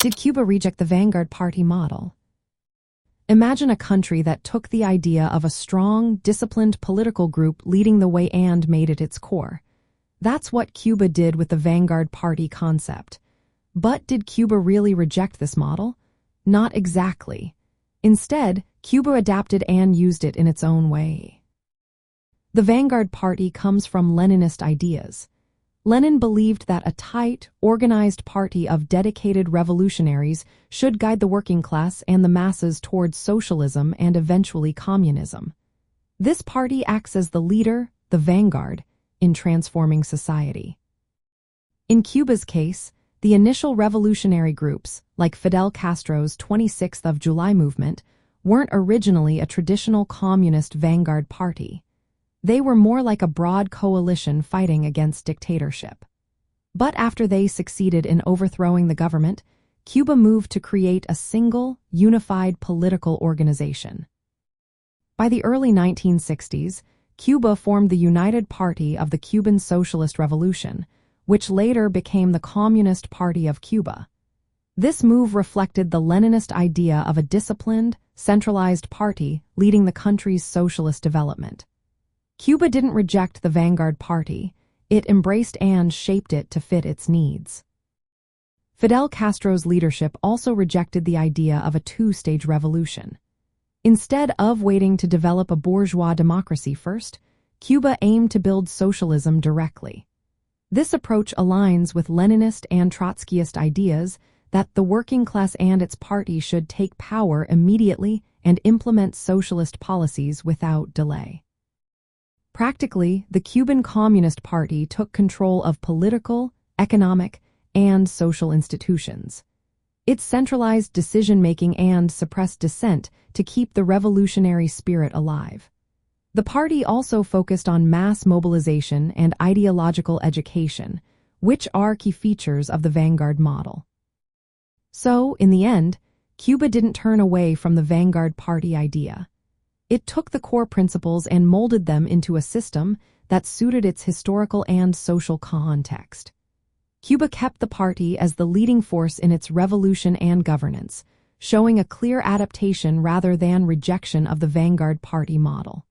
Did Cuba reject the Vanguard Party model? Imagine a country that took the idea of a strong, disciplined political group leading the way and made it its core. That's what Cuba did with the Vanguard Party concept. But did Cuba really reject this model? Not exactly. Instead, Cuba adapted and used it in its own way. The Vanguard Party comes from Leninist ideas. Lenin believed that a tight, organized party of dedicated revolutionaries should guide the working class and the masses towards socialism and eventually communism. This party acts as the leader, the vanguard, in transforming society. In Cuba's case, the initial revolutionary groups, like Fidel Castro's 26th of July movement, weren't originally a traditional communist vanguard party. They were more like a broad coalition fighting against dictatorship. But after they succeeded in overthrowing the government, Cuba moved to create a single, unified political organization. By the early 1960s, Cuba formed the United Party of the Cuban Socialist Revolution, which later became the Communist Party of Cuba. This move reflected the Leninist idea of a disciplined, centralized party leading the country's socialist development. Cuba didn't reject the Vanguard Party, it embraced and shaped it to fit its needs. Fidel Castro's leadership also rejected the idea of a two-stage revolution. Instead of waiting to develop a bourgeois democracy first, Cuba aimed to build socialism directly. This approach aligns with Leninist and Trotskyist ideas that the working class and its party should take power immediately and implement socialist policies without delay. Practically, the Cuban Communist Party took control of political, economic, and social institutions. It centralized decision-making and suppressed dissent to keep the revolutionary spirit alive. The party also focused on mass mobilization and ideological education, which are key features of the Vanguard model. So, in the end, Cuba didn't turn away from the Vanguard Party idea. It took the core principles and molded them into a system that suited its historical and social context. Cuba kept the party as the leading force in its revolution and governance, showing a clear adaptation rather than rejection of the Vanguard Party model.